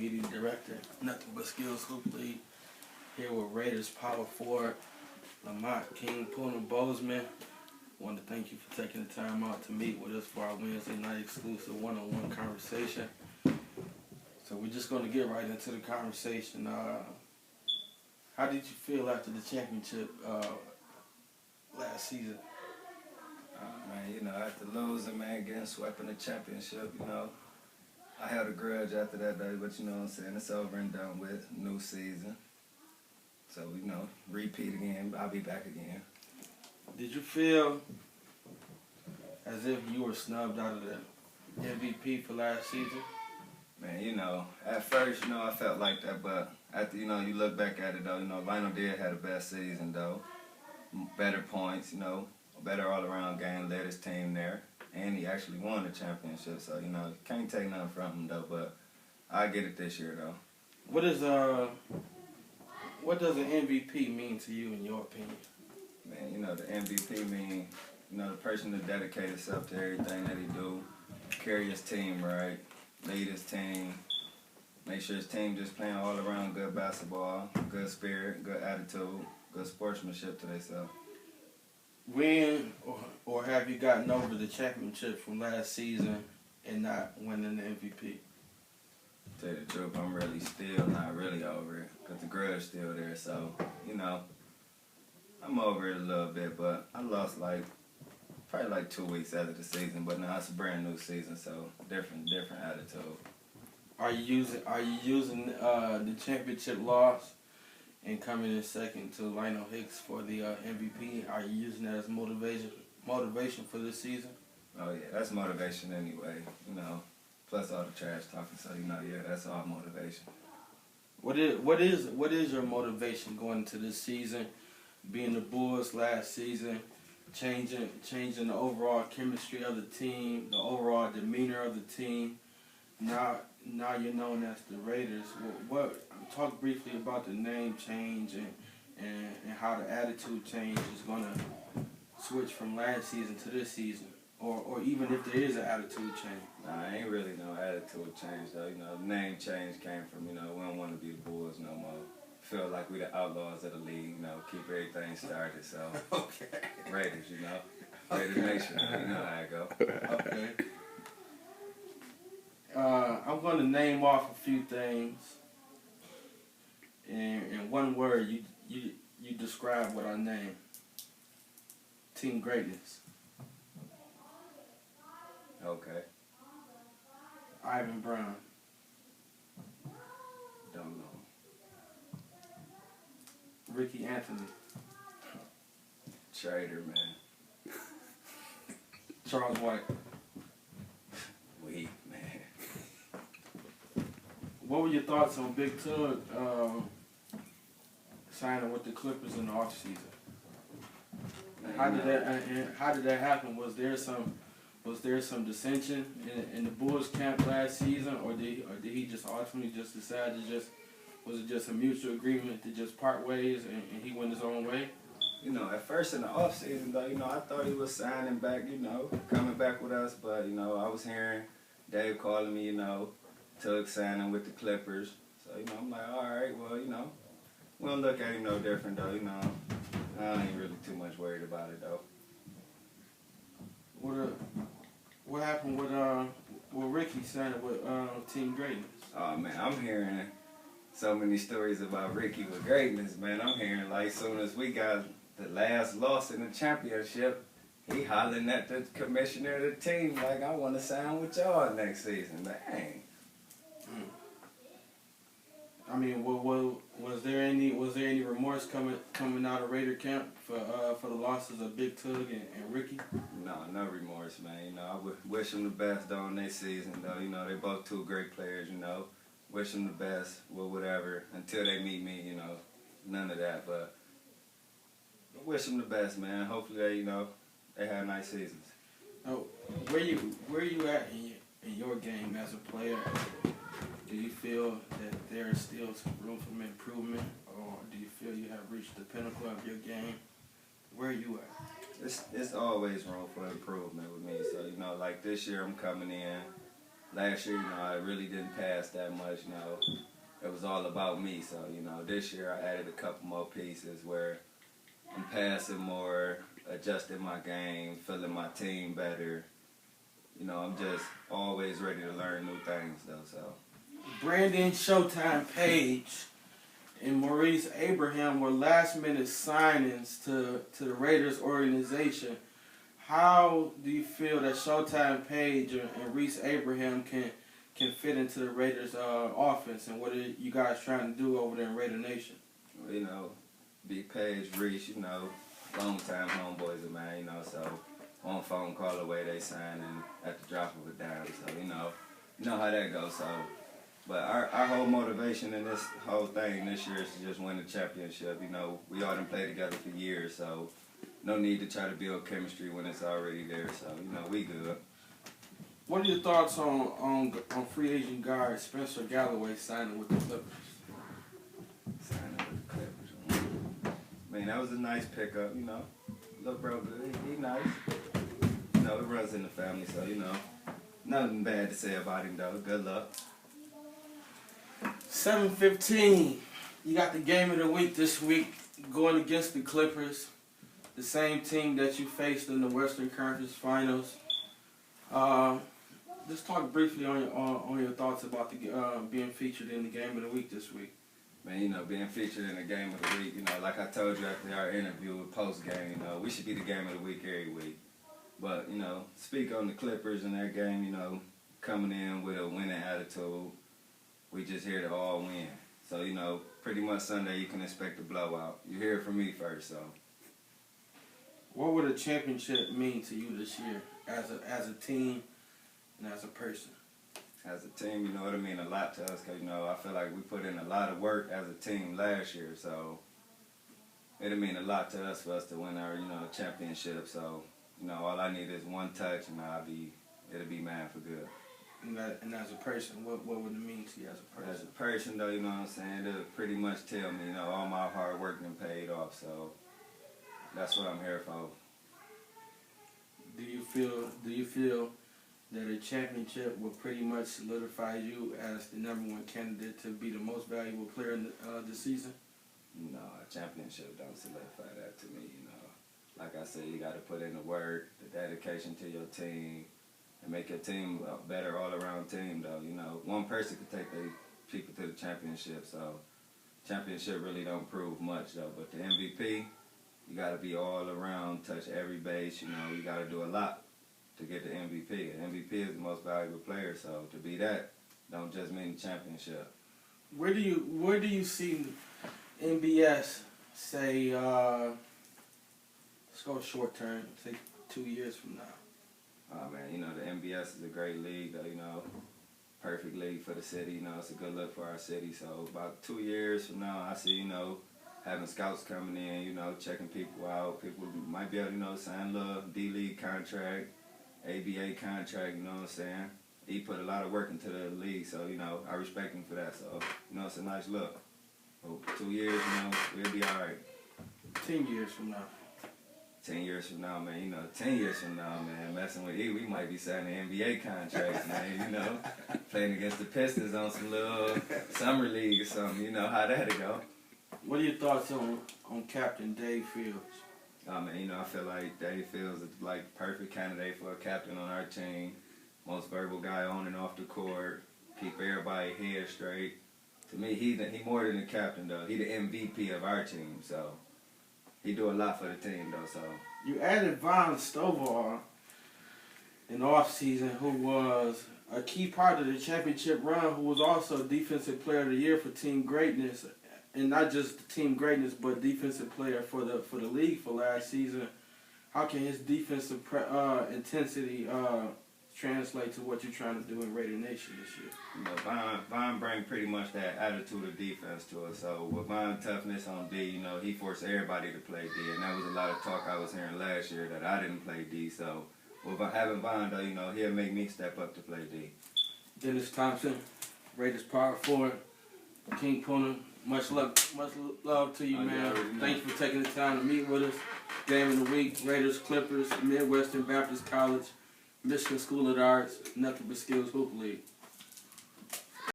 Media Director, Nothing But Skills Hoop League. Here with Raiders Power Forward, Lamont, King, Puna, Bozeman. I want to thank you for taking the time out to meet with us for our Wednesday night exclusive one-on-one conversation. So we're just going to get right into the conversation. How did you feel after the championship last season? Man, after losing, man, getting swept in the championship, I held a grudge after that day, but you know what I'm saying, it's over and done with, new season. So, repeat again, I'll be back again. Did you feel as if you were snubbed out of the MVP for last season? Man, at first, I felt like that, but after, you look back at it, though, Lionel did have the best season, though. Better points, better all-around game, led his team there. And he actually won the championship, so, can't take nothing from him, though, but I get it this year, though. What does an MVP mean to you, in your opinion? Man, the MVP mean, the person that dedicate himself to everything that he do, carry his team right, lead his team, make sure his team just playing all around good basketball, good spirit, good attitude, good sportsmanship to themselves. When or have you gotten over the championship from last season and not winning the MVP? To tell you the truth, I'm really still not really over it because the grudge still there. So, I'm over it a little bit, but I lost probably 2 weeks after the season. But now it's a brand new season, so different attitude. Are you using the championship loss and coming in second to Lionel Hicks for the MVP? Are you using that as motivation for this season? Oh yeah, that's motivation anyway. Plus all the trash talking. So yeah, that's all motivation. What is your motivation going into this season? Being the Bulls last season, changing the overall chemistry of the team, the overall demeanor of the team. Now you're known as the Raiders. Talk briefly about the name change and how the attitude change is going to switch from last season to this season, or even if there is an attitude change. Nah, ain't really no attitude change though. The name change came from we don't want to be the Bulls no more. Feel like we the outlaws of the league. Keep everything started. So Okay. Raiders, Raiders Nation. You know how it go. Okay. I'm going to name off a few things. In one word, you describe what I name. Team greatness. Okay. Ivan Brown. Don't know. Ricky Anthony. Trader, man. Charles White. Weak, man. What were your thoughts on Big Tug signing with the Clippers in the offseason? How did that happen? Was there some dissension in the Bulls camp last season, or did he just ultimately just decide to was it just a mutual agreement to just part ways and he went his own way? At first in the offseason though, I thought he was signing back, coming back with us, but I was hearing Dave calling me, Tug signing with the Clippers. So, I'm like, all right, well, we don't look at him no different though, I ain't really too much worried about it though. What happened with Ricky signing with Team Greatness? Oh man, I'm hearing so many stories about Ricky with greatness, man. I'm hearing as soon as we got the last loss in the championship, he hollering at the commissioner of the team like, I want to sign with y'all next season. Dang. I mean, was there any remorse coming out of Raider camp for the losses of Big Tug and Ricky? No remorse, man. I wish them the best though in their season though. They both two great players. Wish them the best. Well, whatever. Until they meet me, none of that. But wish them the best, man. Hopefully they have nice seasons. Oh, where you at in your game as a player? Do you feel that there is still some room for improvement, or do you feel you have reached the pinnacle of your game? Where are you at? It's always room for improvement with me. So like this year I'm coming in, last year, I really didn't pass that much, It was all about me. So, this year I added a couple more pieces where I'm passing more, adjusting my game, feeling my team better. I'm just always ready to learn new things, though, so. Brandon Showtime Page and Maurice Abraham were last-minute signings to the Raiders organization. How do you feel that Showtime Page and Reese Abraham can fit into the Raiders offense, and what are you guys trying to do over there in Raider Nation? Well, Big Page, Reese, long-time homeboys of mine, so one phone call away they sign and at the drop of a dime, so, you know how that goes, so. But our whole motivation in this whole thing this year is to just win the championship. We all done played together for years, so no need to try to build chemistry when it's already there. So, we good. What are your thoughts on free agent guard Spencer Galloway signing with the Clippers? Signing with the Clippers. Man, that was a nice pickup, Look, bro, he nice. It runs in the family, so, nothing bad to say about him, though. Good luck. 7:15. You got the game of the week this week going against the Clippers, the same team that you faced in the Western Conference Finals. Just talk briefly on your thoughts about the being featured in the game of the week this week. Man, being featured in the game of the week, like I told you after our interview post-game, we should be the game of the week every week. But, speak on the Clippers and their game, coming in with a winning attitude. We just here to all win. So, pretty much Sunday you can expect a blowout. You hear it from me first, so. What would a championship mean to you this year as a team and as a person? As a team, it'll mean a lot to us because, I feel like we put in a lot of work as a team last year. So, it'll mean a lot to us for us to win our, championship. So, all I need is one touch and it'll be mine for good. And as a person, what would it mean to you as a person? As a person, though, what I'm saying, it'll pretty much tell me, all my hard work and paid off. So, that's what I'm here for. Do you feel that a championship will pretty much solidify you as the #1 candidate to be the most valuable player in this season? No, a championship don't solidify that to me, Like I said, you got to put in the work, the dedication to your team, and make your team a better all-around team, though. One person could take the people to the championship, so championship really don't prove much, though. But the MVP, you got to be all around, touch every base, you got to do a lot to get the MVP. The MVP is the most valuable player, so to be that don't just mean the championship. Where do you see MBS say, let's go short term, say 2 years from now? Oh, man, the MBS is a great league, though, perfect league for the city, it's a good look for our city. So about 2 years from now, I see, having scouts coming in, checking people out. People might be able to, sign a little D-League contract, ABA contract, you know what I'm saying? He put a lot of work into the league, so, I respect him for that. So, it's a nice look. So 2 years, we'll be all right. 10 years from now. 10 years from now, man, 10 years from now, man, messing with E, we might be signing NBA contracts, man, playing against the Pistons on some little summer league or something, how that'll go. What are your thoughts on Captain Dave Fields? Oh, man, I feel like Dave Fields is like perfect candidate for a captain on our team. Most verbal guy on and off the court, keep everybody head straight. To me, he more than the captain, though. He the MVP of our team, so he do a lot for the team, though. So you added Von Stovall in the offseason, who was a key part of the championship run, who was also Defensive Player of the Year for Team Greatness, and not just Team Greatness, but Defensive Player for the league for last season. How can his defensive intensity translate to what you're trying to do in Raider Nation this year? Von bring pretty much that attitude of defense to us. So with Von toughness on D, he forced everybody to play D, and that was a lot of talk I was hearing last year that I didn't play D. So with having Von, though, he'll make me step up to play D. Dennis Thompson, Raiders power forward, King Puna. Much love to you, man. Thanks for taking the time to meet with us. Game of the week, Raiders, Clippers, Midwestern Baptist College. Michigan School of the Arts, Nothing But Skills Hoop League.